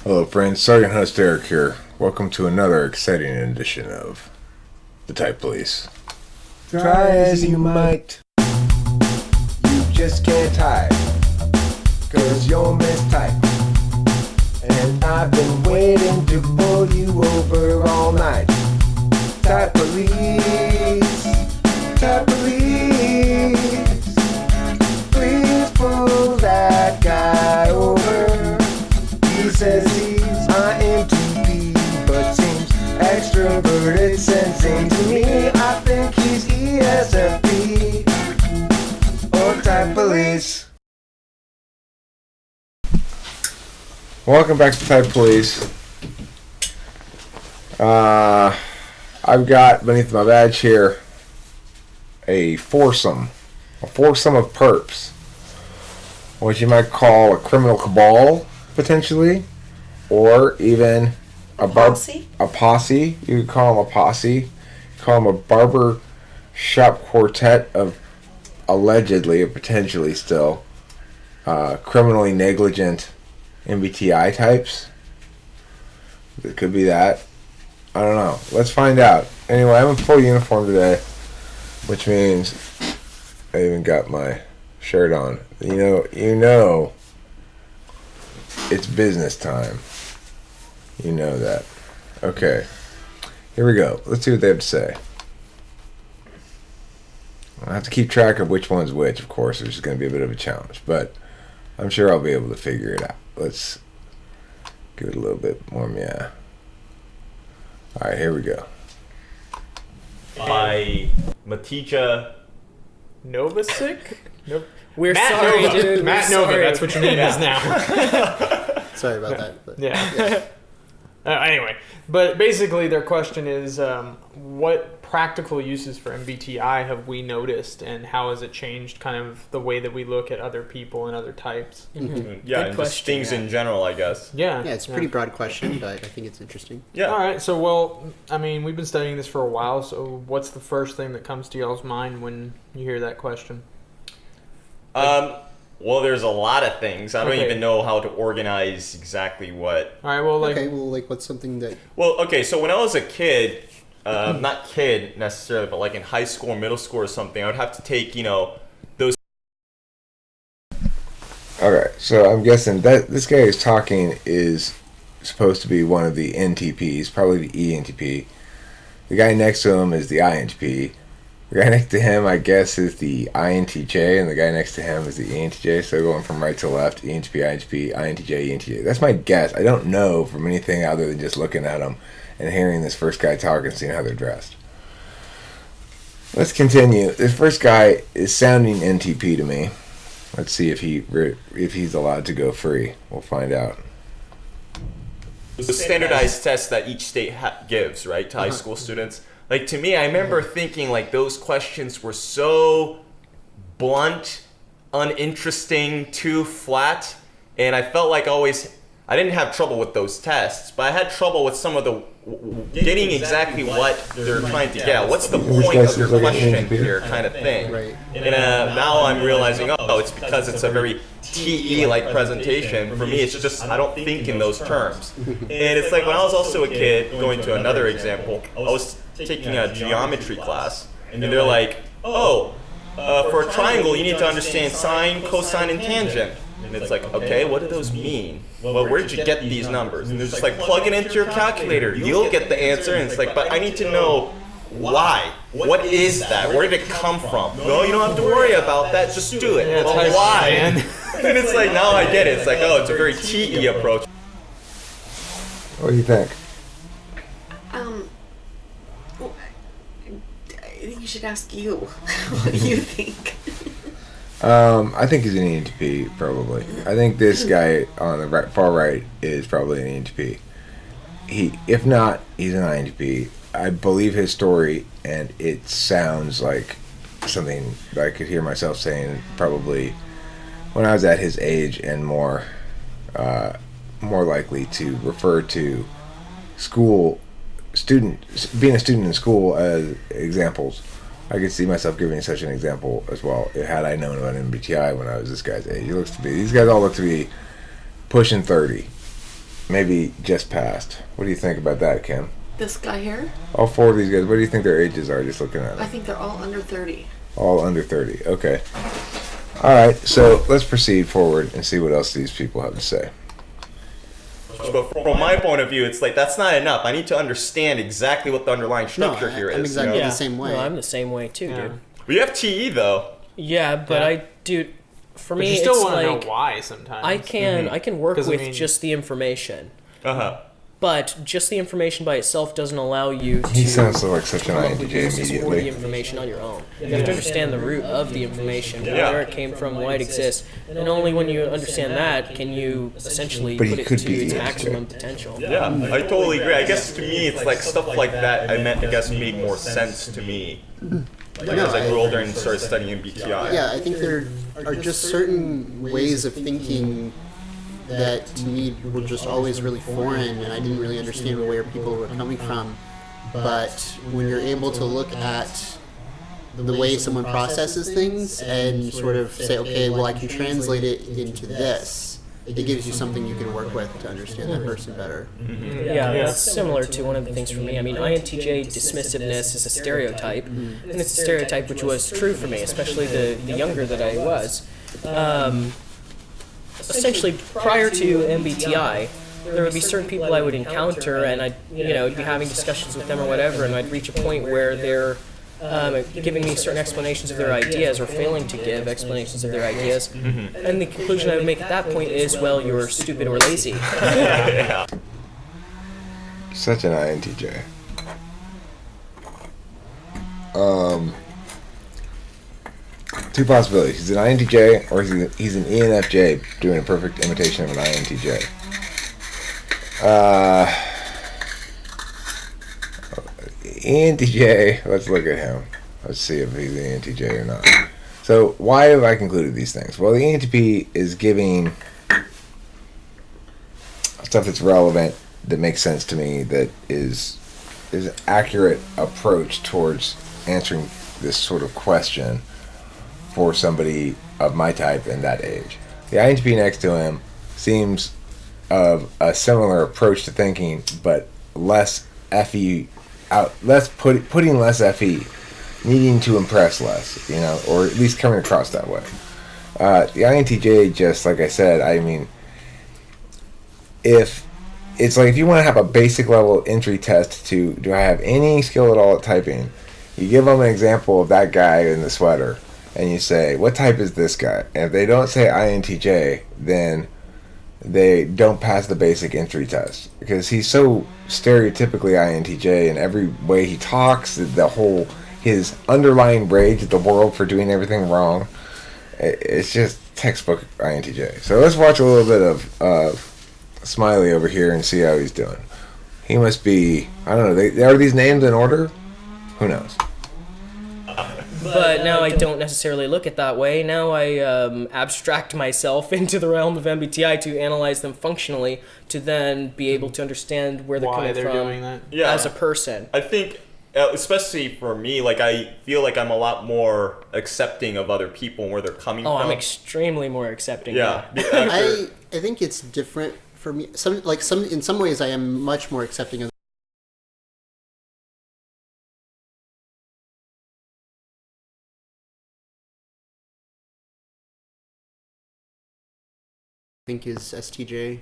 Hello, friends. Sergeant Host Eric here. Welcome to another exciting edition of the Type Police. Try as you might, you just can't hide, 'cause you're mistyped. And I've been waiting to pull you over all night. Type Police, Type Police. Please pull that guy over. He says he's IENTP, but seems extroverted, sensing to me. I think he's ESFP or Type Police. Welcome back to Type Police. I've got beneath my badge here a foursome of perps, what you might call a criminal cabal, potentially, or even a posse. You could call them a posse. Call them a barber shop quartet of allegedly or potentially still criminally negligent MBTI types. It could be that. I don't know. Let's find out. Anyway, I'm in full uniform today, which means I even got my shirt on. You know, it's business time. You know that. Okay. Here we go. Let's see what they have to say. I have to keep track of which one's which, of course, which is going to be a bit of a challenge, but I'm sure I'll be able to figure it out. Let's give it a little bit more meow. Alright, here we go. By Matija Novasic? Nope. We're sorry, Nova. dude. Matt We're Nova, sorry. that's what your name is now. Sorry about that. But Yeah. Anyway, but basically their question is, what practical uses for MBTI have we noticed, and how has it changed kind of the way that we look at other people and other types? Mhm. yeah, Good and just question, things yeah. in general, I guess. Yeah. Yeah, it's a pretty broad question, but I think it's interesting. Yeah. All right. So, well, I mean, we've been studying this for a while. So, what's the first thing that comes to y'all's mind when you hear that question? Well, there's a lot of things. I don't Okay. even know how to organize exactly what. All right. Well, like, Okay, well, like, what's something that... Well, okay, so when I was a kid, not kid necessarily, but like in high school or middle school or something, I would have to take, those. Okay, so I'm guessing that this guy is talking is supposed to be one of the NTPs, probably the ENTP. The guy next to him is the INTP. The guy next to him, I guess, is the INTJ, and the guy next to him is the ENTJ. So going from right to left, ENTP, INTP, INTJ, ENTJ. That's my guess. I don't know from anything other than just looking at them and hearing this first guy talk and seeing how they're dressed. Let's continue. This first guy is sounding NTP to me. Let's see if he's allowed to go free. We'll find out. The standardized tests that each state gives, right, to high school students. Like, to me, I remember thinking, like, those questions were so blunt, uninteresting, too flat, and I felt like I didn't have trouble with those tests, but I had trouble with some of the getting exactly what they're trying to get at. What's the point of your question here, kind of thing. Right. And now I'm realizing, it's because it's a very TE-like presentation. For me, it's just, I don't think in those terms. And it's like when I was also a kid, going to another example, I was taking a geometry class, and they're like, for a triangle, you need to understand sine, cosine, and tangent. And it's like, okay, what do those mean? Well, where did you get these numbers? And they're just like, plug it into your calculator. You'll get the answer. And it's like, but I need to know why. What is that? Where did it come from? No, you don't have to worry about that. Just do it. Yeah, But it's why? man. And it's like, now I get it. It's like, it's a very TE approach. What do you think? Well, I think you should ask you. What do you think? I think he's an ENTP, probably. I think this guy on the far right is probably an ENTP. If not, he's an INTP. I believe his story, and it sounds like something that I could hear myself saying probably when I was at his age and more likely to refer to being a student in school as examples. I could see myself giving such an example as well had I known about MBTI when I was this guy's age. These guys all look to be pushing 30. maybe just passed. What do you think about that, Kim? This guy here, All 4 of these guys, what do you think their ages are, just looking at I them? think they're all under 30. All under 30. Okay. All right, so let's proceed forward and see what else these people have to say. But from my point of view, it's like that's not enough. I need to understand exactly what the underlying No, structure here is. I'm exactly you know? the same way. No, I'm the same way too, Yeah. dude. We have TE though. Yeah, but Yeah. for But me, you still it's want to like know why sometimes. I can work 'Cause, I with mean- just the information, But but just the information by itself doesn't allow you to He sounds like such an come up with INTJ uses for the immediately. information on your own. You have to understand the root of the information, Yeah. where it came from, why it exists, and only when you understand that can you essentially But he put it could to be its ENTJ. maximum potential. yeah, I totally agree. I guess to me, it's like stuff like that. I guess made more sense to me. Like No, as I grew I- older and started studying MBTI. Yeah, I think there are just certain ways of thinking that to me were just always really foreign, and I didn't really understand where people were coming from. But when you're able to look at the way someone processes things and sort of say, okay, well, I can translate it into this, it gives you something you can work with to understand that person better. Yeah, that's similar to one of the things for me. I mean, INTJ dismissiveness is a stereotype, and it's a stereotype which was true for me, especially the younger that I was. Essentially, prior to MBTI, there would be certain people I would encounter, and I'd be having discussions with them or whatever, and I'd reach a point where they're giving me certain explanations of their ideas or failing to give explanations of their ideas, and the conclusion I would make at that point is, well, you're stupid or lazy. Such an INTJ. Two possibilities. He's an INTJ or he's an ENFJ doing a perfect imitation of an INTJ. ENTJ, let's look at him. Let's see if he's an ENTJ or not. So why have I concluded these things? Well, the ENTP is giving stuff that's relevant, that makes sense to me, that is an accurate approach towards answering this sort of question for somebody of my type and that age. The INTP next to him seems of a similar approach to thinking, but less FE out, putting less FE, needing to impress less, or at least coming across that way. The INTJ, just like I said, I mean, if it's like if you want to have a basic level entry test to do I have any skill at all at typing, you give them an example of that guy in the sweater, and you say, what type is this guy? And if they don't say INTJ, then they don't pass the basic entry test, because he's so stereotypically INTJ in every way he talks, his underlying rage at the world for doing everything wrong. It's just textbook INTJ. So let's watch a little bit of Smiley over here and see how he's doing. He must be, I don't know, are these names in order? Who knows? But now I don't necessarily look at that way. Now I abstract myself into the realm of MBTI to analyze them functionally, to then be able to understand where they're Why coming they're from doing that. Yeah. as a person. I think, especially for me, like I feel like I'm a lot more accepting of other people and where they're coming Oh, from. I'm extremely more accepting. Yeah. I think it's different for me. In some ways, I am much more accepting of. I think is STJ.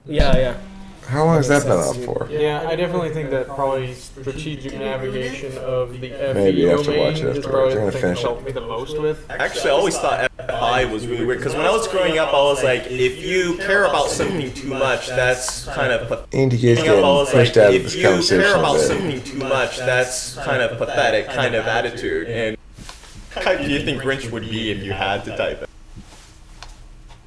Yeah. How long has that been up for? Yeah, I definitely think that probably strategic navigation of the FE Maybe I have to domain watch it is afterwards. probably I'm gonna the thing finish that it. helped me the most with. Actually, I always thought FI was really weird, because when I was growing up, I was like, if you care about something too much, that's kind of pathetic. ENTJ's I getting was pushed like, out of if this you conversation care a about bit. something too much, that's kind of pathetic kind of attitude. And how do you think Grinch would be if you had to type it?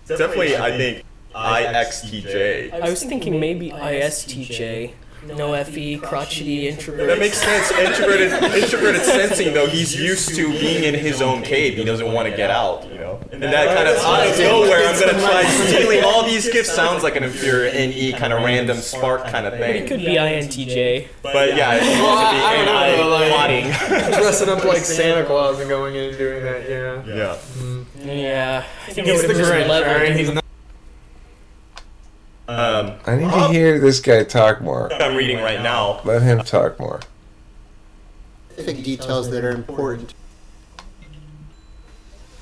Definitely, I think IXTJ. I was thinking maybe ISTJ. No FE, crotchety, introvert. That makes sense. Introverted sensing, though, he's used to being in his own cave. He doesn't want to get out, And that kind of out of nowhere, I'm gonna try stealing all these gifts. Sounds like an inferior NE kind of random spark kind of It thing. could be INTJ. But yeah, it wants to be I don't know, like- plotting. Dressing up like Santa Claus and going in and doing that, yeah. Yeah. Yeah. I think He's it the would have Grinch, leveled. alright? He's not. I I need to hear this guy talk more. I'm reading right now. Let him talk more. Specific details that are important.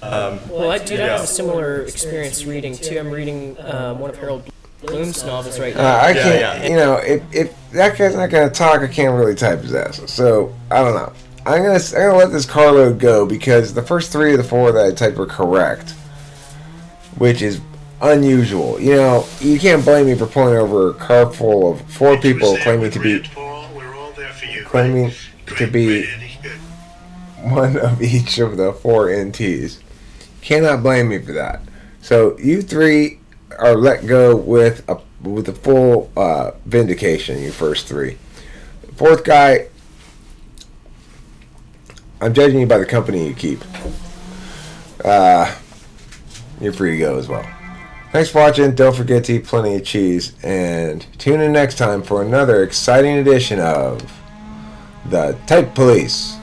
Well, I have a similar experience reading too. I'm reading one of Harold Bloom's novels right now. I can't, you know, if that guy's not gonna talk, I can't really type his ass. So I don't know. I'm gonna let this carload go because the first 3 of the 4 that I typed were correct, which is unusual. You know, you can't blame me for pulling over a car full of 4 people claiming to be one of each of the 4 NTs. Cannot blame me for that. So you 3 are let go with a full vindication. You first 3. The 4th guy, I'm judging you by the company you keep. You're free to go as well. Thanks for watching. Don't forget to eat plenty of cheese. And tune in next time for another exciting edition of The Type Police.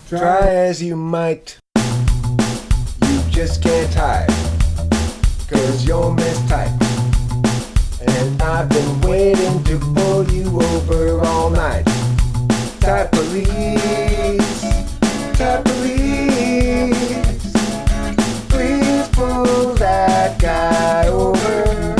Try as you might, you just can't type, 'cause you're mistyped. And I've been waiting to pull you over all night. Type Police, Type Police, please pull that guy over.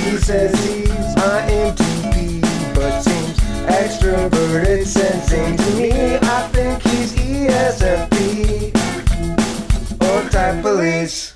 He says he's INTP, but seems extroverted, sensing to me. I think he's ESFP or Type Police.